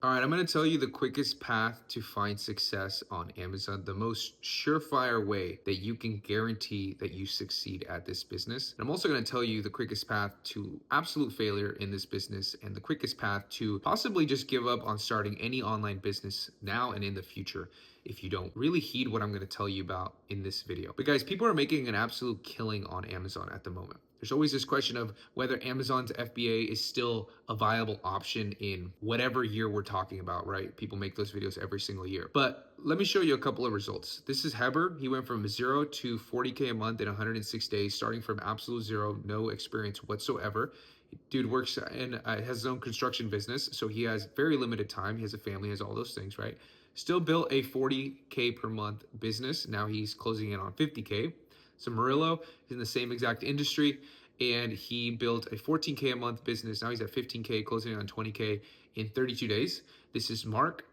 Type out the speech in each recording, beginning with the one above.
All right, I'm going to tell you the quickest path to find success on Amazon, the most surefire way that you can guarantee that you succeed at this business. And I'm also going to tell you the quickest path to absolute failure in this business and the quickest path to possibly just give up on starting any online business now and in the future if you don't really heed what I'm going to tell you about in this video. But guys, people are making an absolute killing on Amazon at the moment. There's always this question of whether Amazon's FBA is still a viable option in whatever year we're talking about, right? People make those videos every single year. But let me show you a couple of results. This is Heber. He went from 0 to 40K a month in 106 days, starting from absolute zero, no experience whatsoever. Dude works and has his own construction business, so he has very limited time. He has a family, has all those things, right? Still built a 40K per month business. Now he's closing in on 50K. So Murillo is in the same exact industry, and he built a 14K a month business. Now he's at 15K, closing on 20K in 32 days. This is Mark,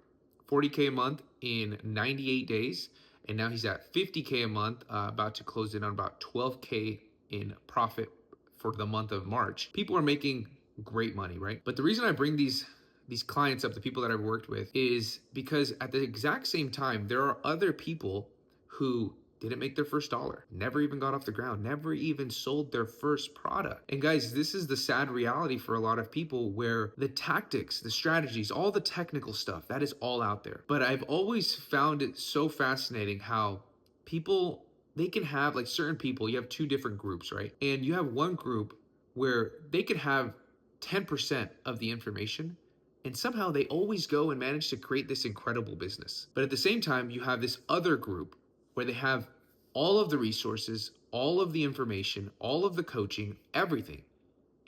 40K a month in 98 days, and now he's at 50K a month, about to close in on about 12K in profit for the month of March. People are making great money, right? But the reason I bring these clients up, the people that I've worked with, is because at the exact same time, there are other people who didn't make their first dollar, never even got off the ground, never even sold their first product. And guys, this is the sad reality for a lot of people where the tactics, the strategies, all the technical stuff, that is all out there. But I've always found it so fascinating how people, they can have like certain people, you have two different groups, right? And you have one group where they could have 10% of the information, and somehow they always go and manage to create this incredible business. But at the same time, you have this other group where they have all of the resources, all of the information, all of the coaching, everything,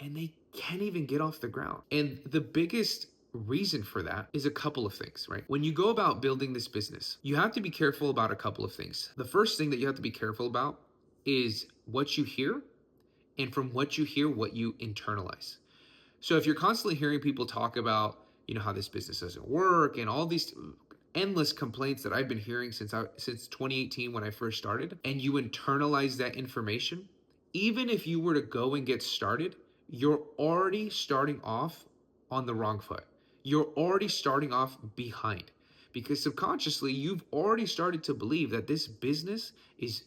and they can't even get off the ground. And the biggest reason for that is a couple of things, right? When you go about building this business, you have to be careful about a couple of things. The first thing that you have to be careful about is what you hear, and from what you hear, what you internalize. So if you're constantly hearing people talk about, how this business doesn't work and all these endless complaints that I've been hearing since 2018 when I first started, and you internalize that information, even if you were to go and get started, you're already starting off on the wrong foot. You're already starting off behind because subconsciously you've already started to believe that this business is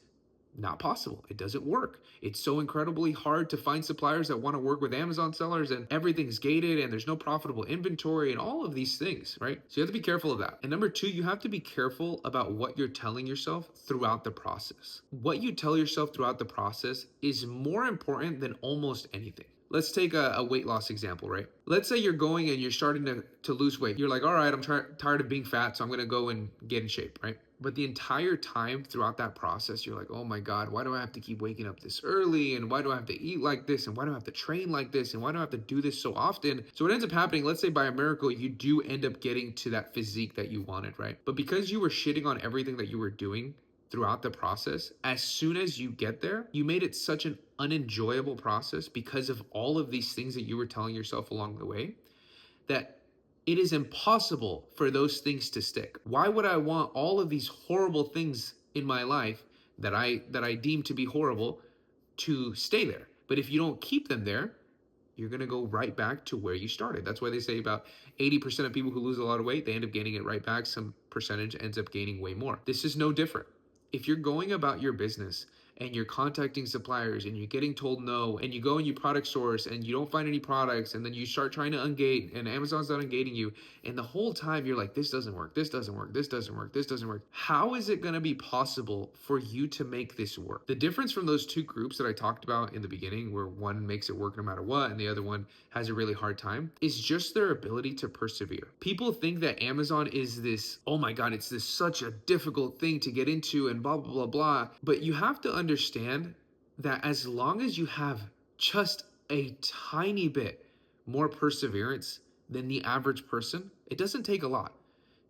not possible. It doesn't work. It's so incredibly hard to find suppliers that want to work with Amazon sellers, and everything's gated and there's no profitable inventory and all of these things, right? So you have to be careful of that. And number two, you have to be careful about what you're telling yourself throughout the process. What you tell yourself throughout the process is more important than almost anything. Let's take a weight loss example, right? Let's say you're going and you're starting to lose weight. You're like, all right, I'm tired of being fat, so I'm going to go and get in shape, right? But the entire time throughout that process, you're like, oh my God, why do I have to keep waking up this early? And why do I have to eat like this? And why do I have to train like this? And why do I have to do this so often? So what ends up happening, let's say by a miracle, you do end up getting to that physique that you wanted, right? But because you were shitting on everything that you were doing throughout the process, as soon as you get there, you made it such an unenjoyable process because of all of these things that you were telling yourself along the way, that it is impossible for those things to stick. Why would I want all of these horrible things in my life that I deem to be horrible to stay there? But if you don't keep them there, you're going to go right back to where you started. That's why they say about 80% of people who lose a lot of weight, they end up gaining it right back. Some percentage ends up gaining way more. This is no different. If you're going about your business and you're contacting suppliers and you're getting told no, and you go and you product source and you don't find any products, and then you start trying to ungate and Amazon's not ungating you, and the whole time you're like, this doesn't work, this doesn't work, this doesn't work, this doesn't work. How is it going to be possible for you to make this work? The difference from those two groups that I talked about in the beginning, where one makes it work no matter what and the other one has a really hard time, is just their ability to persevere. People think that Amazon is this, oh my God, it's this such a difficult thing to get into and blah, blah, blah, blah. But you have to understand that as long as you have just a tiny bit more perseverance than the average person, it doesn't take a lot.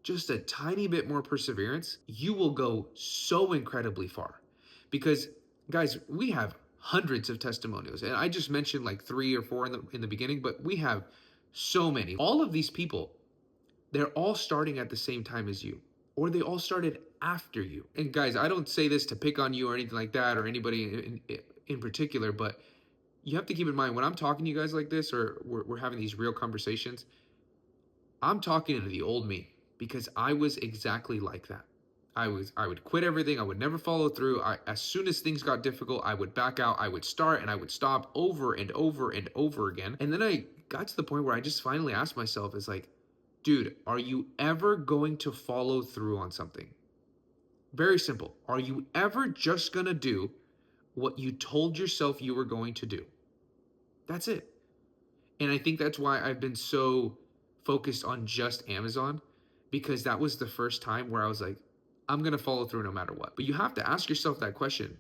Just a tiny bit more perseverance, you will go so incredibly far. Because guys, we have hundreds of testimonials, and I just mentioned like 3 or 4 in the beginning, but we have so many. All of these people, they're all starting at the same time as you, or they all started after you. And guys, I don't say this to pick on you or anything like that, or anybody in particular, but you have to keep in mind when I'm talking to you guys like this, or we're having these real conversations, I'm talking to the old me because I was exactly like that. I would quit everything. I would never follow through. As soon as things got difficult, I would back out. I would start and I would stop over and over and over again. And then I got to the point where I just finally asked myself, is like, dude, are you ever going to follow through on something? Very simple. Are you ever just going to do what you told yourself you were going to do? That's it. And I think that's why I've been so focused on just Amazon, because that was the first time where I was like, I'm going to follow through no matter what. But you have to ask yourself that question.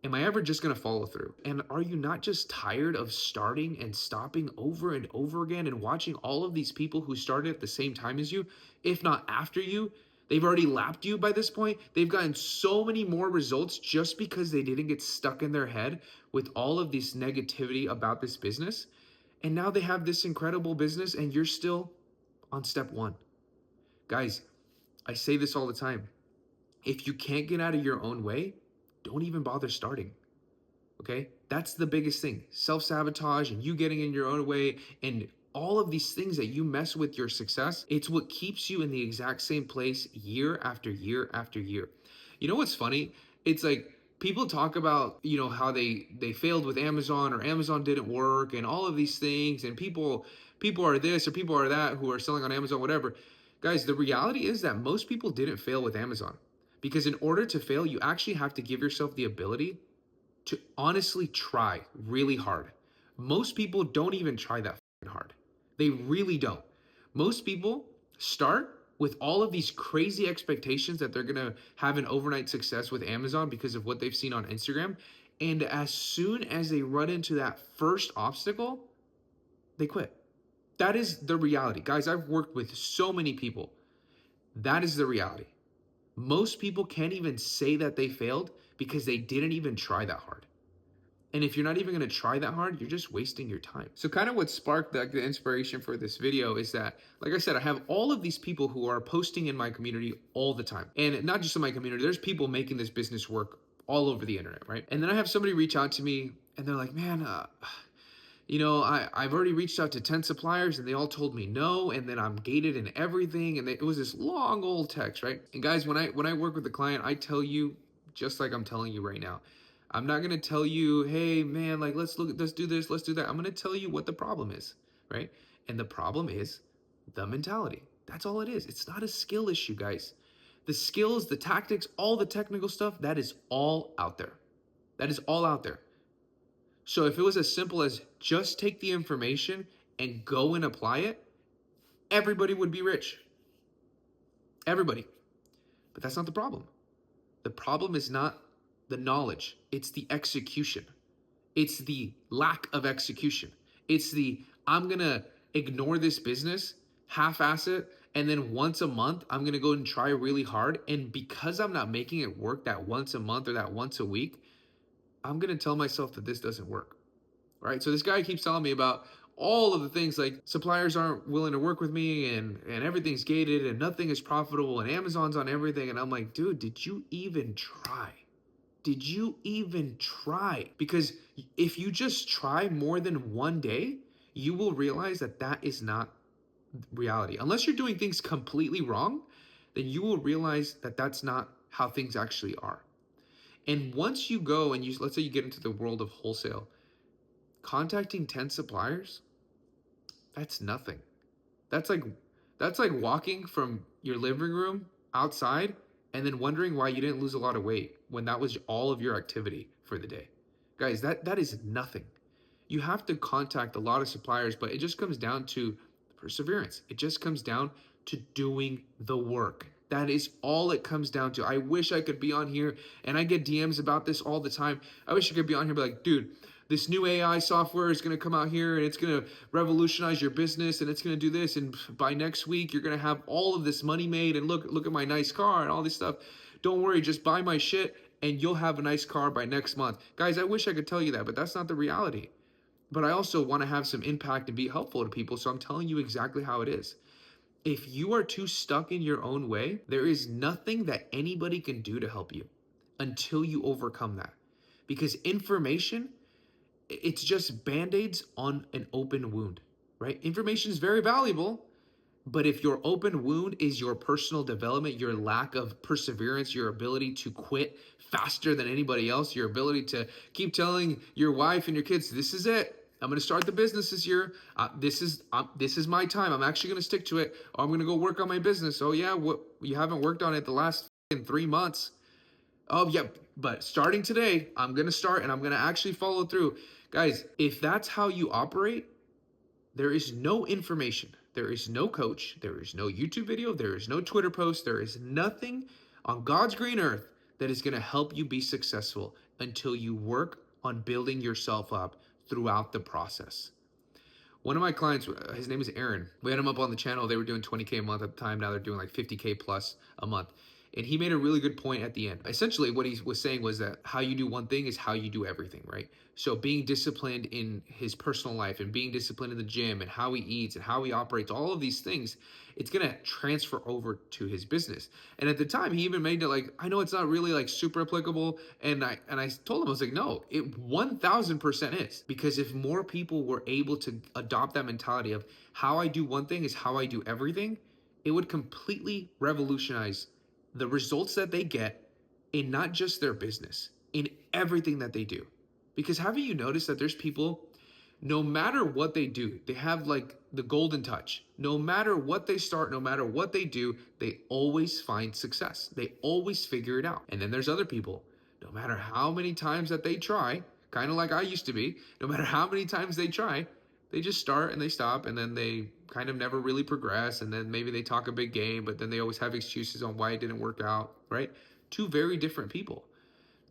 Am I ever just going to follow through? And are you not just tired of starting and stopping over and over again and watching all of these people who started at the same time as you, if not after you? They've already lapped you by this point. They've gotten so many more results just because they didn't get stuck in their head with all of this negativity about this business. And now they have this incredible business and you're still on step one. Guys, I say this all the time. If you can't get out of your own way, don't even bother starting. Okay? That's the biggest thing. Self-sabotage and you getting in your own way and all of these things that you mess with your success, it's what keeps you in the exact same place year after year after year. You know what's funny? It's like people talk about, how they failed with Amazon or Amazon didn't work and all of these things, and people are this or people are that who are selling on Amazon, whatever. Guys, the reality is that most people didn't fail with Amazon. Because in order to fail, you actually have to give yourself the ability to honestly try really hard. Most people don't even try that hard. They really don't. Most people start with all of these crazy expectations that they're gonna have an overnight success with Amazon because of what they've seen on Instagram. And as soon as they run into that first obstacle, they quit. That is the reality. Guys, I've worked with so many people. That is the reality. Most people can't even say that they failed because they didn't even try that hard. And if you're not even going to try that hard, you're just wasting your time. So kind of what sparked the inspiration for this video is that, like I said, I have all of these people who are posting in my community all the time. And not just in my community, there's people making this business work all over the internet, right? And then I have somebody reach out to me and they're like, man, I've already reached out to 10 suppliers and they all told me no, and then I'm gated and everything. And it was this long old text, right? And guys, when I work with a client, I tell you, just like I'm telling you right now, I'm not gonna tell you, hey man, like let's do this, let's do that. I'm gonna tell you what the problem is, right? And the problem is the mentality. That's all it is. It's not a skill issue, guys. The skills, the tactics, all the technical stuff, that is all out there. That is all out there. So if it was as simple as just take the information and go and apply it, everybody would be rich. Everybody. But that's not the problem. The problem is not the knowledge, it's the execution. It's the lack of execution. It's the I'm gonna ignore this business, half-ass it, and then once a month, I'm gonna go and try really hard. And because I'm not making it work that once a month or that once a week, I'm gonna tell myself that this doesn't work. Right? So this guy keeps telling me about all of the things like suppliers aren't willing to work with me and everything's gated and nothing is profitable and Amazon's on everything. And I'm like, dude, did you even try? Did you even try? Because if you just try more than one day, you will realize that that is not reality. Unless you're doing things completely wrong, then you will realize that that's not how things actually are. And once you go and let's say you get into the world of wholesale, contacting 10 suppliers, that's nothing. That's like walking from your living room outside and then wondering why you didn't lose a lot of weight when that was all of your activity for the day. Guys, that is nothing. You have to contact a lot of suppliers, but it just comes down to perseverance. It just comes down to doing the work. That is all it comes down to. I wish I could be on here, and I get DMs about this all the time. I wish I could be on here and be like, dude, this new AI software is going to come out here and it's going to revolutionize your business and it's going to do this. And by next week, you're going to have all of this money made and look at my nice car and all this stuff. Don't worry, just buy my shit and you'll have a nice car by next month. Guys, I wish I could tell you that, but that's not the reality. But I also want to have some impact and be helpful to people. So I'm telling you exactly how it is. If you are too stuck in your own way, there is nothing that anybody can do to help you until you overcome that. Because information, it's just band-aids on an open wound, right? Information is very valuable, But if your open wound is your personal development, your lack of perseverance, your ability to quit faster than anybody else, your ability to keep telling your wife and your kids, this is it. I'm going to start the business this year. This is my time. I'm actually going to stick to it. Or I'm going to go work on my business. Oh yeah, what, you haven't worked on it the last 3 months. Oh yeah, but starting today, I'm going to start and I'm going to actually follow through. Guys, if that's how you operate, there is no information, there is no coach, there is no YouTube video, there is no Twitter post, there is nothing on God's green earth that is going to help you be successful until you work on building yourself up throughout the process. One of my clients, his name is Aaron. We had him up on the channel. They were doing 20K a month at the time. Now they're doing like 50K plus a month. And he made a really good point at the end. Essentially, what he was saying was that how you do one thing is how you do everything, right? So being disciplined in his personal life and being disciplined in the gym and how he eats and how he operates, all of these things, it's going to transfer over to his business. And at the time, he even made it like, I know it's not really like super applicable. And I told him, I was like, no, it 1000% is. Because if more people were able to adopt that mentality of how I do one thing is how I do everything, it would completely revolutionize the results that they get in not just their business, in everything that they do. Because haven't you noticed that there's people, no matter what they do, they have like the golden touch. No matter what they start, no matter what they do, they always find success. They always figure it out. And then there's other people, no matter how many times that they try, kind of like I used to be, no matter how many times they try, they just start and they stop and then they kind of never really progress. And then maybe they talk a big game, but then they always have excuses on why it didn't work out, right? Two very different people.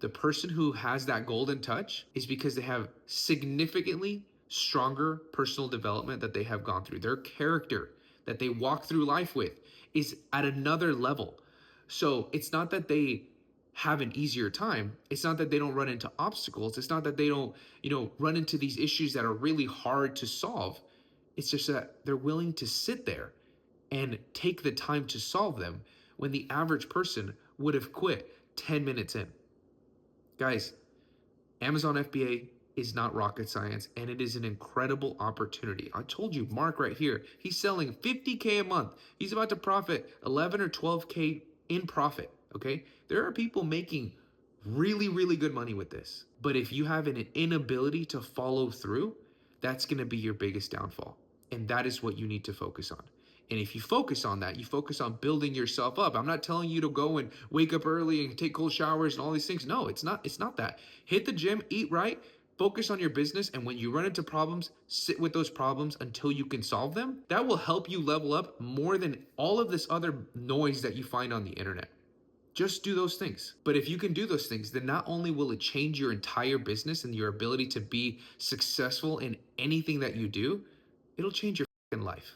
The person who has that golden touch is because they have significantly stronger personal development that they have gone through. Their character that they walk through life with is at another level. So it's not that they have an easier time. It's not that they don't run into obstacles. It's not that they don't, run into these issues that are really hard to solve. It's just that they're willing to sit there and take the time to solve them when the average person would have quit 10 minutes in. Guys, Amazon FBA is not rocket science, and it is an incredible opportunity. I told you, Mark right here, he's selling 50K a month. He's about to profit 11 or 12K in profit, okay? There are people making really, really good money with this. But if you have an inability to follow through, that's gonna be your biggest downfall. And that is what you need to focus on. And if you focus on that, you focus on building yourself up. I'm not telling you to go and wake up early and take cold showers and all these things. No, it's not that. Hit the gym, eat right, focus on your business, and when you run into problems, sit with those problems until you can solve them. That will help you level up more than all of this other noise that you find on the internet. Just do those things. But if you can do those things, then not only will it change your entire business and your ability to be successful in anything that you do, it'll change your life.